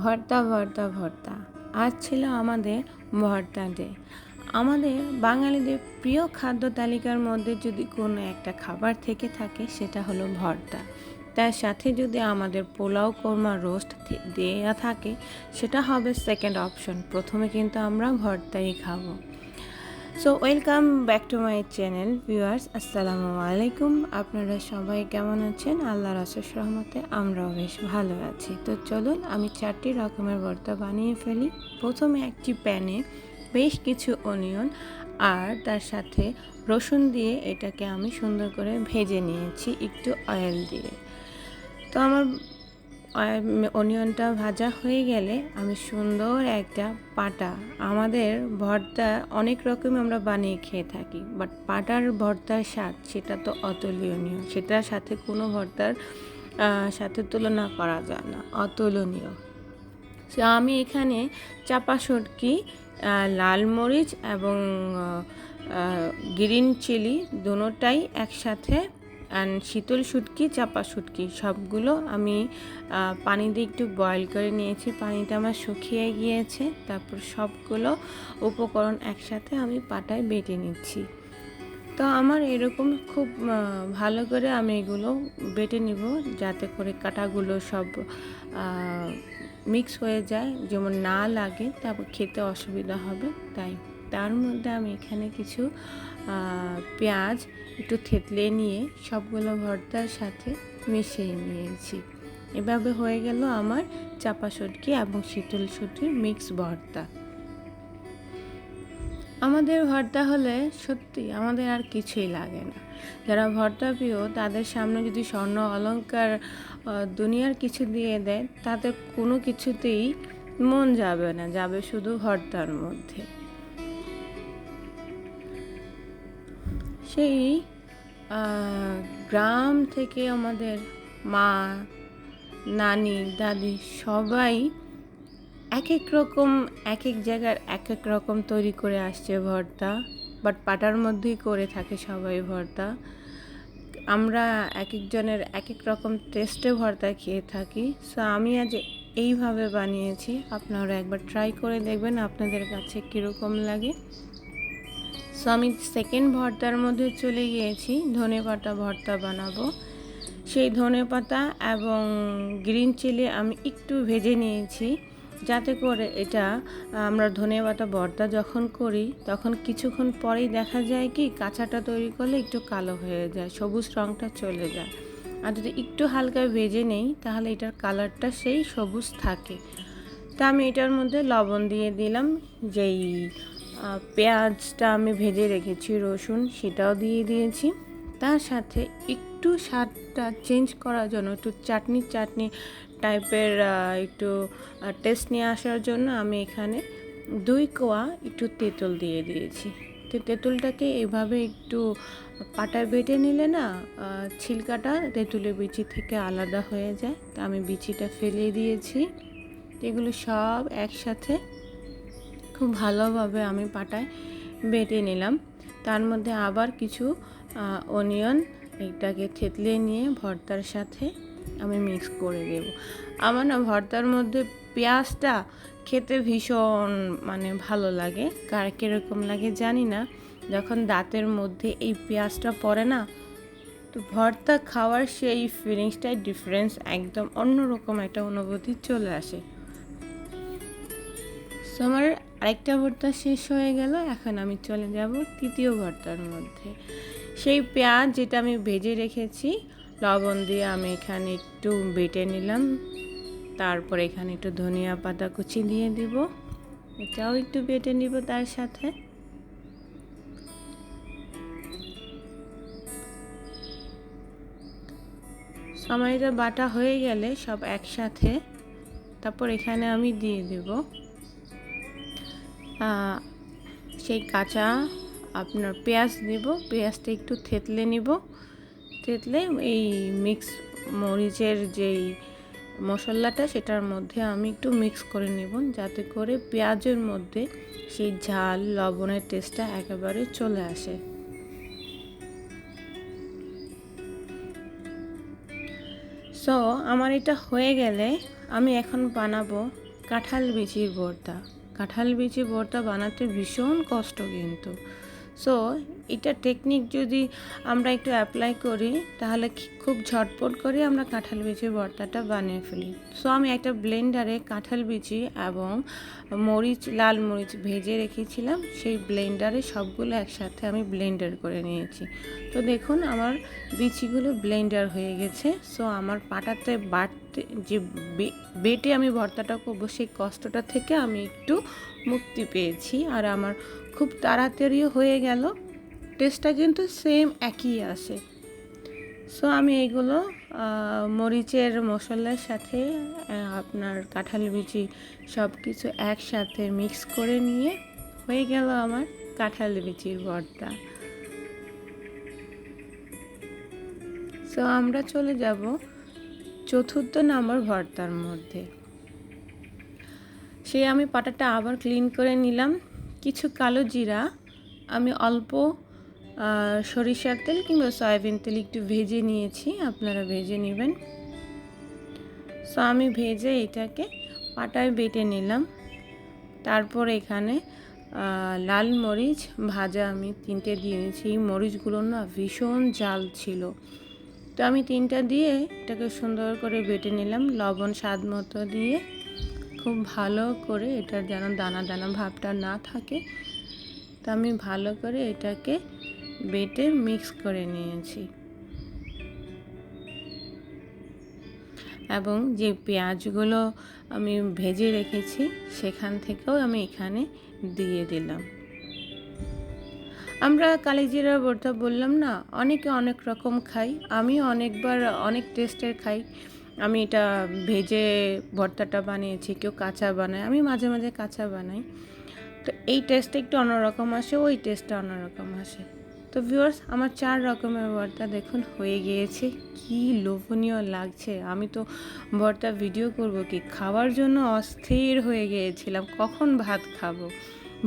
ভর্তা ভর্তা ভর্তা আজ ছিল আমাদের ভর্তা ডে। আমাদের বাঙালিদের প্রিয় খাদ্য তালিকার মধ্যে যদি কোনো একটা খাবার থেকে থাকে সেটা হলো ভর্তা। তার সাথে যদি আমাদের পোলাও কোরমা রোস্ট দেয়া থাকে সেটা হবে সেকেন্ড অপশন। প্রথমে কিন্তু আমরা ভর্তাই খাবো। So welcome back to my channel viewers, আসসালামু আলাইকুম। আপনারা সবাই কেমন আছেন? আল্লাহর অশেষ রহমতে আমরাও বেশ ভালো আছি। তো চলুন আমি 4টি রকমের ভর্তা বানিয়ে ফেলি। প্রথমে একটি প্যানে বেশ কিছু অনিয়ন আর তার সাথে রসুন দিয়ে এটাকে আমি সুন্দর করে ভেজে নিয়েছি একটু অয়েল দিয়ে। তো আমার অনিয়নটা ভাজা হয়ে গেলে আমি সুন্দর একটা পাটা, আমাদের ভর্তা অনেক রকম আমরা বানিয়ে খেয়ে থাকি, বাট পাটার ভর্তার স্বাদ সেটা তো অতুলনীয়, সেটার সাথে কোনো ভর্তার সাথে তুলনা করা যায় না, অতুলনীয়। তো আমি এখানে চাপা শুটকি, লাল মরিচ এবং গ্রিন চিলি দুটোটাই একসাথে, অ্যান্ড শীতল শুটকি, চাপা শুটকি সবগুলো আমি পানি দিয়ে একটু বয়েল করে নিয়েছি। পানিটা আমার শুকিয়ে গিয়েছে। তারপর সবগুলো উপকরণ একসাথে আমি পাটায় বেটে নিচ্ছি। তো আমার এরকম খুব ভালো করে আমি এগুলো বেটে নিব যাতে করে কাঁটাগুলো সব মিক্স হয়ে যায়, যেমন না লাগে, তারপর খেতে অসুবিধা হবে। তাই তার মধ্যে আমি এখানে কিছু পেঁয়াজ একটু থেতলে নিয়ে সবগুলো ভর্তার সাথে মিশিয়ে নিয়েছি। এভাবে হয়ে গেল আমার চাপা শুটকি এবং শীতল শুটকির মিক্স ভর্তা। আমাদের ভর্তা হলে সত্যি আমাদের আর কিছুই লাগে না। যারা ভর্তা প্রিয় তাদের সামনে যদি স্বর্ণ অলংকার দুনিয়ার কিছু দিয়ে দেয়, তাদের কোনো কিছুতেই মন যাবে না, যাবে শুধু ভর্তার মধ্যে। সেই গ্রাম থেকে আমাদের মা, নানি, দাদি সবাই এক এক রকম, এক এক জায়গার এক এক রকম তৈরি করে আসছে ভর্তা, বাট পাটার মধ্যেই করে থাকে সবাই ভর্তা। আমরা এক একজনের এক এক রকম টেস্টে ভর্তা খেয়ে থাকি। সো আমি আজ এইভাবে বানিয়েছি, আপনারা একবার ট্রাই করে দেখবেন আপনাদের কাছে কীরকম লাগে। সো আমি সেকেন্ড ভর্তার মধ্যে চলে গিয়েছি, ধনেপাতা ভর্তা বানাবো। সেই ধনেপাতা এবং গ্রিন চিলি আমি একটু ভেজে নিয়েছি, যাতে করে এটা আমরা ধনেপাতা ভর্তা যখন করি তখন কিছুক্ষণ পরেই দেখা যায় কি কাঁচাটা তৈরি করলে একটু কালো হয়ে যায়, সবুজ রঙটা চলে যায়। আর যদি একটু হালকা ভেজে নেই তাহলে এটার কালারটা সেই সবুজ থাকে। তা আমি এটার মধ্যে লবণ দিয়ে দিলাম, যেই পেঁয়াজটা আমি ভেজে রেখেছি, রসুন সেটাও দিয়ে দিয়েছি। তার সাথে একটু স্বাদটা চেঞ্জ করার জন্য, একটু চাটনি চাটনি টাইপের একটু টেস্ট নিয়ে আসার জন্য আমি এখানে 2 কোয়া একটু তেঁতুল দিয়ে দিয়েছি। তো তেঁতুলটাকে এভাবে একটু পাটায় বেটে নিলে না ছিলকাটা তেঁতুলের বিচি থেকে আলাদা হয়ে যায়। তা আমি বিচিটা ফেলে দিয়েছি। এগুলো সব একসাথে খুব ভালোভাবে আমি পাটায় বেটে নিলাম। তার মধ্যে আবার কিছু অনিয়ন এটাকে থেতলে নিয়ে ভর্তার সাথে আমি মিক্স করে দেব। আমার না ভর্তার মধ্যে পেঁয়াজটা খেতে ভীষণ ভালো লাগে, কার কীরকম লাগে জানি না। যখন দাঁতের মধ্যে এই পেঁয়াজটা পড়ে না, তো ভর্তা খাওয়ার সেই ফিলিংসটাই ডিফারেন্স, একদম অন্যরকম একটা অনুভূতি চলে আসে। সো আমার আরেকটা ভর্তা শেষ হয়ে গেল, এখন আমি চলে যাব তৃতীয় ভর্তার মধ্যে। সেই পেঁয়াজ যেটা আমি ভেজে রেখেছি লবণ দিয়ে আমি এখানে একটু বেটে নিলাম। তারপর এখানে একটু ধনিয়া পাতা কুচি দিয়ে দিব, এটাও একটু বেটে নিব তার সাথে। আমার এটা বাটা হয়ে গেলে সব একসাথে, তারপর এখানে আমি দিয়ে দেব সেই কাঁচা আপনার পেঁয়াজ দেব। পেঁয়াজটা একটু থেতলে নিব, থেতলে এই মিক্স মরিচের যেই মশলাটা সেটার মধ্যে আমি একটু মিক্স করে নেব, যাতে করে পেঁয়াজের মধ্যে সেই ঝাল লবণের টেস্টটা একেবারে চলে আসে। সো আমার এটা হয়ে গেলে আমি এখন বানাবো কাঁঠাল বিচির ভর্তা। কাঁঠাল বিচির ভর্তা বানাতে ভীষণ কষ্ট কিন্তু। সো এটা টেকনিক যদি আমরা একটু অ্যাপ্লাই করি তাহলে খুব ঝটপট করে আমরা কাঁঠাল বিচির ভর্তাটা বানিয়ে ফেলি। সো আমি একটা ব্লেন্ডারে কাঁঠাল বিচি এবং মরিচ, লাল মরিচ ভেজে রেখেছিলাম, সেই ব্লেন্ডারে সবগুলো একসাথে আমি ব্লেন্ডার করে নিয়েছি। তো দেখুন আমার বিচিগুলো ব্লেন্ডার হয়ে গেছে। সো আমার পাটাতে বাটতে যে বেটে আমি ভর্তাটা করবো সেই কষ্টটা থেকে আমি একটু মুক্তি পেয়েছি, আর আমার খুব তাড়াতাড়িও হয়ে গেল। টেস্টটা কিন্তু সেম একই আসে। সো আমি এইগুলো মরিচের মশলার সাথে আপনার কাঁঠাল বিচি সব কিছু একসাথে মিক্স করে নিয়ে হয়ে গেল আমার কাঁঠাল বিচির ভর্তা। সো আমরা চলে যাব চতুর্থ নম্বর ভর্তার মধ্যে। সে আমি পাটাটা আবার ক্লিন করে নিলাম। কিছু কালো জিরা আমি অল্প সরিষার তেল কিংবা সয়াবিন তেল একটু ভেজে নিয়েছি, আপনারা ভেজে নেবেন। সো আমি ভেজে এটাকে পাটায় বেটে নিলাম। তারপর এখানে লাল মরিচ ভাজা আমি 3টে দিয়ে নিয়েছি। এই মরিচগুলো না ভীষণ ঝাল ছিল, তো আমি 3টা দিয়ে এটাকে সুন্দর করে বেটে নিলাম। লবণ স্বাদ মতো দিয়ে খুব ভালো করে এটার যেন দানা দানা ভাবটা না থাকে, তো আমি ভালো করে এটাকে বেটে মিক্স করে নিয়েছি। এবং যে পেঁয়াজগুলো আমি ভেজে রেখেছি সেখান থেকেও আমি এখানে দিয়ে দিলাম। আমরা কালিজিরা ভর্তা বললাম না, অনেকে অনেক রকম খাই, আমি অনেকবার অনেক টেস্টের খাই। আমি এটা ভেজে ভর্তাটা বানিয়েছি, কেউ কাঁচা বানায়, আমি মাঝে মাঝে কাঁচা বানাই। তো এই টেস্টটা একটু অন্যরকম আসে, ওই টেস্টটা অন্যরকম আসে। তো ভিউয়ার্স, আমার 4 রকমের ভর্তা দেখুন হয়ে গিয়েছে। কি লোভনীয় লাগছে! আমি তো ভর্তা ভিডিও করব কি, খাওয়ার জন্য অস্থির হয়ে গিয়েছিলাম কখন ভাত খাবো।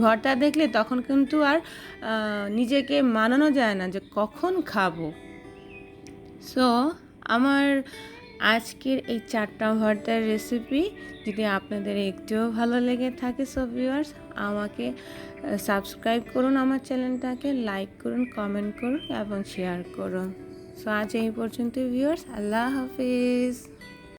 ভর্তা দেখলে তখন কিন্তু আর নিজেকে মানানো যায় না যে কখন খাবো। সো আমার আজকের এই 4টা ভর্তার রেসিপি যদি আপনাদের একটুও ভালো লেগে থাকে, সো ভিউয়ার্স আমাকে সাবস্ক্রাইব করুন, আমার চ্যানেলটাকে লাইক করুন, কমেন্ট করুন এবং শেয়ার করুন। সো আজ এই পর্যন্ত ভিউয়ার্স, আল্লাহ হাফিজ।